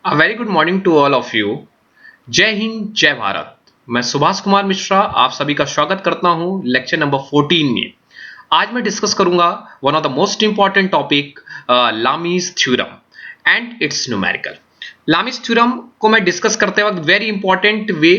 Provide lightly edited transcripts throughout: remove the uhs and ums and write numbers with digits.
A very good morning to all of you. जय हिंद जय भारत। मैं सुभाष कुमार मिश्रा आप सभी का स्वागत करता हूं लेक्चर नंबर 14 में। आज मैं डिस्कस करूंगा one of the most important topic Lami's theorem and it's numerical. Lami's theorem को मैं डिस्कस करते वक्त very important way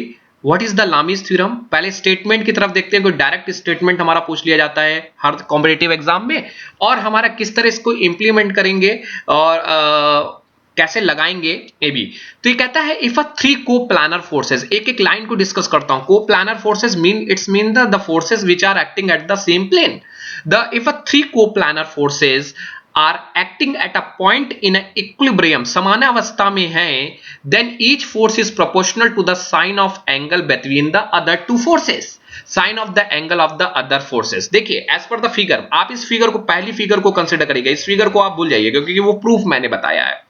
what is the Lami's theorem, पहले स्टेटमेंट की तरफ देखते हैं। कोई डायरेक्ट स्टेटमेंट हमारा पूछ लिया जाता है हर कॉम्पिटिटिव एग्जाम में, और हमारा किस तरह इसको इंप्लीमेंट करेंगे और कैसे लगाएंगे ए बी। तो ये कहता है if a three coplanar forces, एक एक लाइन को डिस्कस करता हूं। Coplanar forces mean the forces which are acting at the same plane. The if a three coplanar forces are acting at a point in equilibrium, समान अवस्था में है, then each force is proportional to the sine of angle between the other two forces, sine of the angle of the other forces. देखिए as per the figure, आप इस figure को, पहली figure को कंसिडर करिएगा, इस फिगर को आप भूल जाइए क्योंकि वो प्रूफ मैंने बताया है।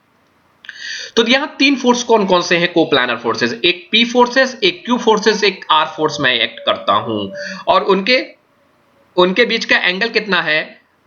तो यहां तीन फोर्स कौन कौन से हैं कोप्लानर फोर्सेस, एक पी फोर्सेस, एक क्यू फोर्सेस, एक आर फोर्स मैं एक्ट करता हूं, और उनके उनके बीच का एंगल कितना है,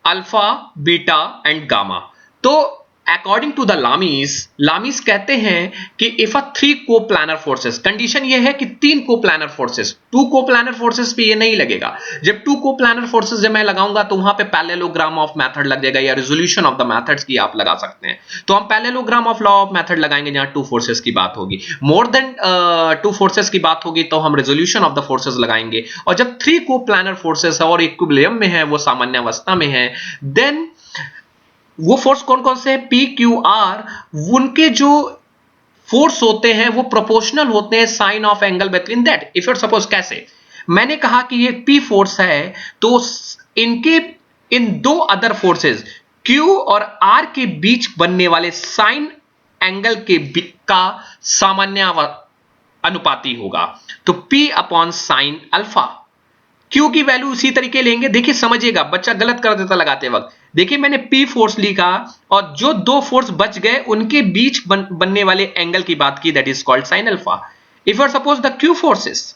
अल्फा बीटा एंड गामा। तो अकॉर्डिंग टू द लामीज कहते हैं कि if a three coplanar forces, condition ये है कि तीन को प्लानर फोर्सेस, टू को प्लानर फोर्सेस पे ये नहीं लगेगा। जब टू को प्लानर फोर्सेस जब मैं लगाऊंगा तो वहां पे पैरेललोग्राम ऑफ मेथड लग जाएगा, या रिजोल्यूशन ऑफ द मेथड्स की आप लगा सकते हैं। तो हम parallelogram of law of method लगाएंगे जहां टू फोर्सेस की बात होगी। मोर देन टू फोर्सेस की बात होगी तो हम रिजोल्यूशन ऑफ द फोर्सेस लगाएंगे। और जब थ्री को प्लानर फोर्सेस है और इक्विलिब्रियम में है, वो सामान्य अवस्था में है, देन वो फोर्स कौन कौन से हैं, पी क्यू आर, उनके जो फोर्स होते हैं वो प्रोपोर्शनल होते हैं sine of angle between that. If it suppose, कैसे मैंने कहा कि ये पी फोर्स है, तो इनके इन दो अदर फोर्सेस क्यू और आर के बीच बनने वाले साइन एंगल के का सामान्य अनुपाती होगा। तो P upon sine alpha, Q की वैल्यू उसी तरीके लेंगे। देखिए समझिएगा, बच्चा गलत कर देता लगाते वक्त। देखिए मैंने पी फोर्स लिखा और जो दो फोर्स बच गए उनके बीच बनने वाले एंगल की बात की, that is called sine alpha. If R suppose the Q forces,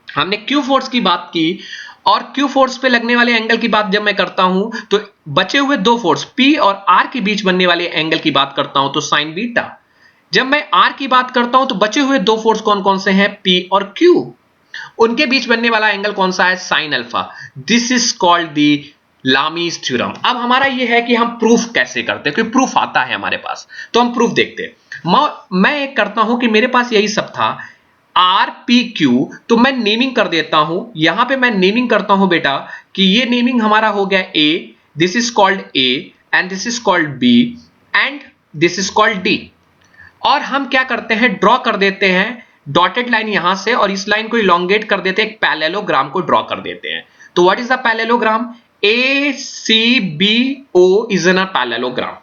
हमने क्यू फोर्स की बात की और क्यू फोर्स पे लगने वाले एंगल की बात जब मैं करता हूं तो बचे हुए दो फोर्स पी और आर के बीच बनने वाले एंगल की बात करता हूं तो साइन बीटा। जब मैं आर की बात करता हूं तो बचे हुए दो फोर्स कौन कौन से हैं, पी और क्यू, उनके बीच बनने वाला एंगल कौन सा है, sine alpha. This is called the Lami's theorem. अब हमारा यह है कि हम प्रूफ कैसे करते हैं, कोई प्रूफ आता है हमारे पास तो हम प्रूफ देखते हैं। मैं एक करता हूं कि मेरे पास यही सब था, आर पी क्यू, तो मैं नेमिंग कर देता हूं। यहां पे मैं नेमिंग करता हूं बेटा कि ये नेमिंग हमारा हो गया A, this is called A, and this is called B, and this is called D. और हम क्या करते हैं, ड्रॉ कर देते हैं डॉटेड लाइन यहां से, और इस लाइन को इलोंगेट कर देते हैं, एक पैरेललोग्राम को ड्रॉ कर देते हैं। तो what is the parallelogram, A C B O is an a parallelogram,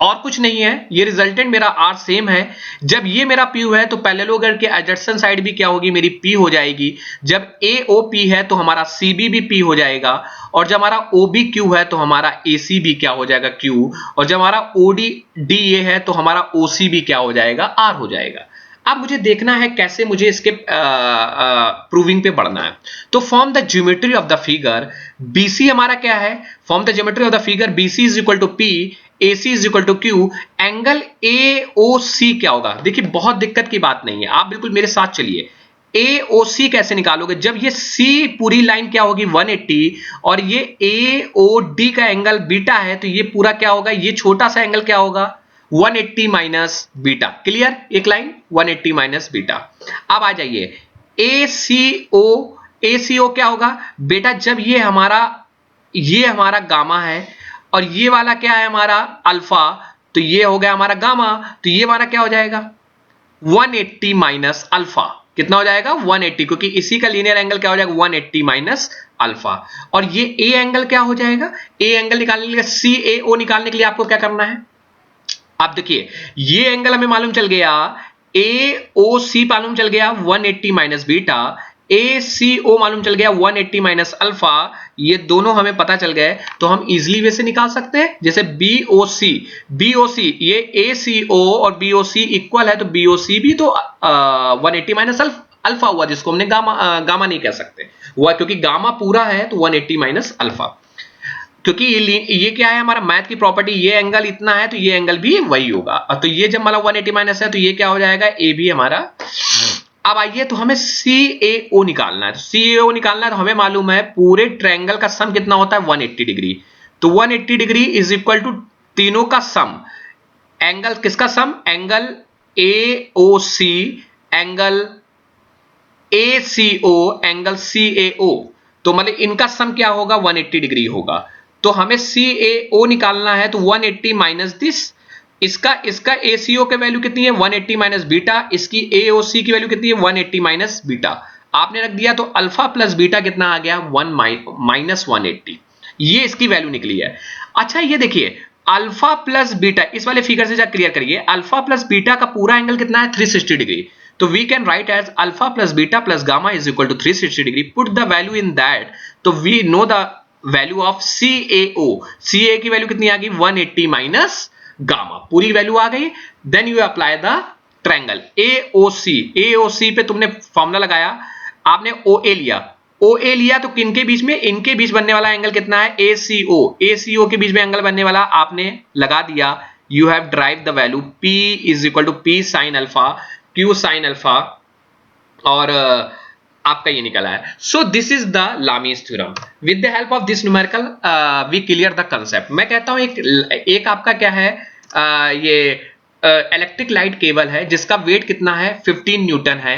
और कुछ नहीं है। ये रिजल्टेंट मेरा आर सेम है। जब ये मेरा पी है तो पैरेललोग्राम के एडजेसेंट साइड भी क्या होगी, मेरी पी हो जाएगी। जब ए ओ पी है तो हमारा सी बी भी पी हो जाएगा, और जब हमारा ओ बी क्यू है तो हमारा ए सी भी क्या हो जाएगा, क्यू, और जब हमारा ओ डी डी ए है तो हमारा ओ सी भी क्या हो जाएगा, आर हो जाएगा। अब मुझे देखना है कैसे मुझे इसके प्रूविंग पे बढ़ना है। तो from the geometry of the figure, BC हमारा क्या है, from the geometry of the figure, BC is equal to P, AC is equal to Q, angle AOC क्या होगा। देखिए बहुत दिक्कत की बात नहीं है, आप बिल्कुल मेरे साथ चलिए। AOC कैसे निकालोगे, जब ये C पूरी लाइन क्या होगी 180, और ये AOD का एंगल बीटा है, तो ये पूरा क्या होगा, ये छोटा सा एंगल क्या होगा, 180 माइनस बीटा। क्लियर, एक लाइन 180 माइनस बीटा। अब आ जाइए ACO क्या होगा बेटा, जब ये हमारा गामा है और ये वाला क्या है हमारा अल्फा, तो ये हो गया हमारा गामा, तो ये हमारा क्या हो जाएगा 180 माइनस अल्फा। कितना हो जाएगा 180, क्योंकि इसी का लीनियर एंगल क्या हो जाएगा 180 माइनस अल्फा। और ये ए एंगल क्या हो जाएगा, ए एंगल निकालने के लिए, CAO निकालने के लिए आपको क्या करना है, आप देखिए ये एंगल हमें मालूम चल गया, AOC मालूम चल गया 180 माइनस बीटा, ACO मालूम चल गया 180 माइनस अल्फा, ये दोनों हमें पता चल गए, तो हम इजीली वे से निकाल सकते हैं। जैसे BOC ये ACO और BOC इक्वल है, तो BOC भी तो 180 माइनस अल्फा हुआ, जिसको हमने गामा नहीं कह सकते हुआ, क्योंकि गामा पूरा है तो 180 माइनस अल्फा। क्योंकि ये क्या है हमारा मैथ की प्रॉपर्टी, ये एंगल इतना है तो ये एंगल भी वही होगा। तो ये जब मतलब 180 माइनस है तो ये क्या हो जाएगा, ए भी हमारा। अब आइए तो हमें CAO निकालना है। तो CAO निकालना है तो हमें मालूम है पूरे ट्रायंगल का सम कितना होता है 180 डिग्री। तो 180 डिग्री इज इक्वल टू तीनों का सम, एंगल किसका sum, angle AOC, angle ACO, angle CAO। तो मतलब इनका सम क्या होगा 180 डिग्री होगा। तो हमें CAO निकालना है तो 180 माइनस दिस, इसका इसका ACO की वैल्यू कितनी है 180 माइनस बीटा, इसकी AOC की वैल्यू कितनी है 180 माइनस बीटा। आपने रख दिया तो अल्फा प्लस बीटा कितना आ गया 1 माइनस 180, ये इसकी वैल्यू निकली है। अच्छा ये देखिए अल्फा प्लस बीटा, इस वाले फिगर से क्लियर करिए, अल्फा प्लस बीटा का पूरा एंगल कितना है 360 डिग्री। तो we can write as alpha plus beta plus gamma is equal to 360 degree, put the value in that. तो we know the value of CAO, CA की value कितनी आ गई 180 माइनस गामा, पूरी वैल्यू आ गई। Then you apply the triangle AOC, AOC पे तुमने फॉर्मूला लगाया, आपने OA लिया, OA लिया तो किनके बीच में, इनके बीच बनने वाला एंगल कितना है ACO, ACO के बीच में एंगल बनने वाला आपने लगा दिया। You have drive the value P is equal to P sine alpha Q sine alpha, और आपका ये निकला है। So this is the Lami's theorem. With the help of this numerical we clear the concept. मैं कहता हूं एक आपका क्या है, ये इलेक्ट्रिक लाइट केबल है जिसका वेट कितना है 15 न्यूटन है,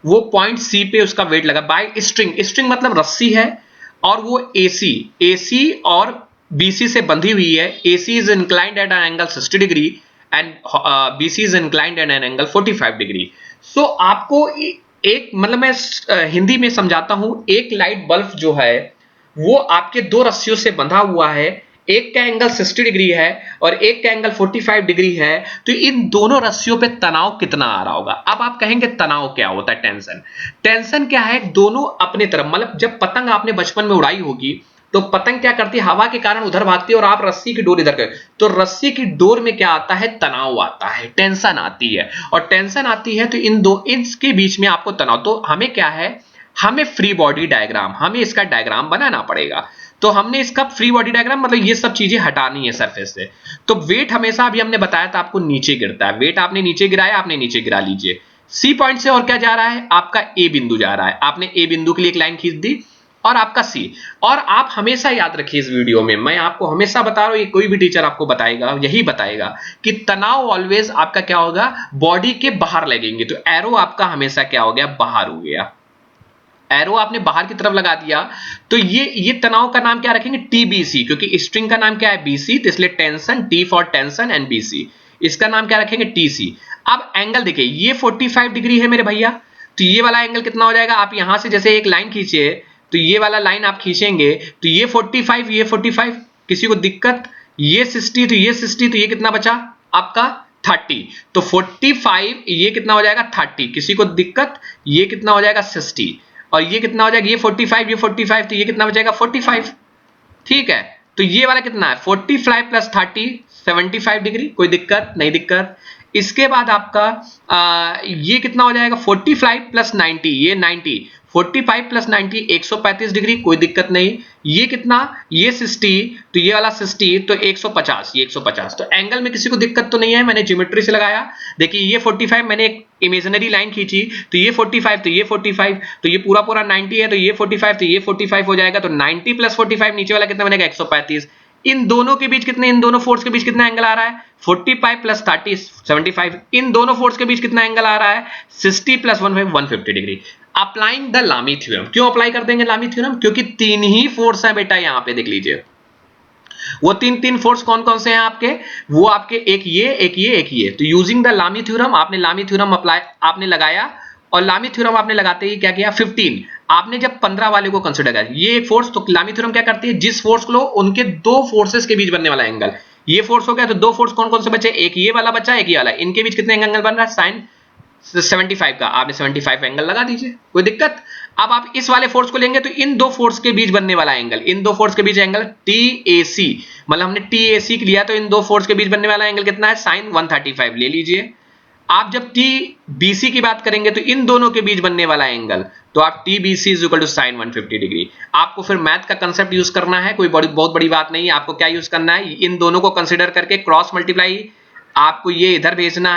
वो पॉइंट C पे उसका वेट लगा बाय स्ट्रिंग, स्ट्रिंग मतलब रस्सी है, और वो AC और BC से बंधी हुई है। AC is inclined at an angle 60 degree and BC is inclined at an angle 45 degree. So आपको एक मतलब मैं हिंदी में समझाता हूं, एक लाइट बल्ब जो है वो आपके दो रस्सियों से बंधा हुआ है, एक का एंगल 60 डिग्री है और एक का एंगल 45 डिग्री है। तो इन दोनों रस्सियों पे तनाव कितना आ रहा होगा। अब आप कहेंगे तनाव क्या होता है, टेंशन। टेंशन क्या है, दोनों अपने तरफ, मतलब जब पतंग आपने बचपन में उड़ाई होगी तो पतंग क्या करती है, हवा के कारण उधर भागती है और आप रस्सी की डोर इधर कर, तो रस्सी की डोर में क्या आता है, तनाव आता है, टेंशन आती है। और टेंशन आती है तो इन दो इसके बीच में आपको तनाव, तो हमें क्या है, हमें फ्री बॉडी डायग्राम, हमें इसका डायग्राम बनाना पड़ेगा। तो हमने इसका फ्री बॉडी डायग्राम मतलब ये सब चीजें हटानी है सरफेस से। तो वेट हमेशा अभी हमने बताया था आपको नीचे गिरता है, वेट आपने नीचे गिराया, आपने नीचे गिरा लीजिए। सी पॉइंट से और क्या जा रहा है, आपका ए बिंदु जा रहा है, आपने ए बिंदु के लिए एक लाइन खींच दी, और आपका सी। और आप हमेशा याद रखिए इस वीडियो में मैं आपको हमेशा बता रहा हूं, ये कोई भी टीचर आपको बताएगा यही बताएगा कि तनाव ऑलवेज आपका क्या होगा, बॉडी के बाहर लगेंगे। तो एरो आपका हमेशा क्या हो गया, बाहर हो गया, एरो आपने बाहर की तरफ लगा दिया। तो ये तनाव का नाम क्या रखेंगे, TBC, क्योंकि स्ट्रिंग का नाम क्या है BC, तो इसलिए tension, T for tension and BC, इसका नाम क्या रखेंगे TC। अब एंगल देखिए ये 45 डिग्री है मेरे भैया, तो ये वाला एंगल कितना हो जाएगा, आप यहां से जैसे एक लाइन खींचिए, तो ये वाला लाइन आप खींचेंगे तो ये 45, ये 45, किसी को दिक्कत, ये 60, तो ये 60, तो ये कितना बचा आपका 30, तो 45, ये कितना हो जाएगा 30, किसी को दिक्कत, ये कितना हो जाएगा 60, और ये कितना हो जाएगा, ये 45, ये 45, तो ये कितना बचेगा 45। ठीक है, तो ये वाला कितना है 45 प्लस 30 75 डिग्री, कोई दिक्कत नहीं, दिक्कत। इसके बाद आपका ये कितना हो जाएगा 45 प्लस 90, ये 90, 45 प्लस 90 135 डिग्री, कोई दिक्कत नहीं। ये कितना, ये 60, तो ये वाला 60, तो 150, ये 150। तो एंगल में किसी को दिक्कत तो नहीं है, मैंने ज्योमेट्री से लगाया। देखिए ये 45, मैंने एक इमेजिनरी लाइन खींची, तो ये 45, तो ये 45, तो ये पूरा पूरा 90 है, तो ये 45, तो ये 45 हो जाएगा। तो 90 प्लस 45 नीचे वाला कितना बनेगा 135। इन दोनों के बीच कितने, इन दोनों फोर्स के बीच कितना एंगल आ रहा है 45 प्लस 30 75। इन दोनों फोर्स के बीच कितना एंगल आ रहा है 60 प्लस 150 डिग्री। अप्लाइंग द लामी थ्योरम, क्यों अप्लाई कर देंगे लामी थ्योरम, क्योंकि तीन ही फोर्स है बेटा, यहां पे देख लीजिए वो तीन फोर्स कौन कौन से हैं आपके, वो आपके एक ये एक ये एक ये। तो यूजिंग द लामी थ्योरम, आपने लामी थ्योरम अप्लाई आपने लगाया, और लामी थ्योरम आपने लगाते ही क्या किया 15, आपने जब 15 वाले को कंसीडर किया ये एक फोर्स, तो लामी थ्योरम क्या करती है, जिस फोर्स को लो उनके दो फोर्सेस के बीच बनने वाला एंगल, ये फोर्स हो गया, तो दो फोर्स कौन कौन से बचे, एक ये वाला बचा, एक ये वाला, इनके बीच कितने एंगल बन रहा है साइन 75 का, आपने 75 एंगल लगा दीजिए, कोई दिक्कत। अब आप इस वाले फोर्स को लेंगे तो इन दो फोर्स के बीच बनने वाला एंगल, इन दो फोर्स के बीच एंगल TAC, मतलब हमने TAC लिया, तो इन दो फोर्स के बीच बनने वाला एंगल कितना है साइन 135 ले लीजिए। आप जब टी बीसी की बात करेंगे तो इन दोनों के बीच बनने वाला एंगल, तो आप t BC is equal to sine 150 degree. आपको फिर मैथ का कंसेप्ट यूज करना है, कोई बहुत बड़ी बात नहीं है। आपको क्या यूज करना है, इन दोनों को कंसिडर करके क्रॉस मल्टीप्लाई, आपको ये इधर भेजना है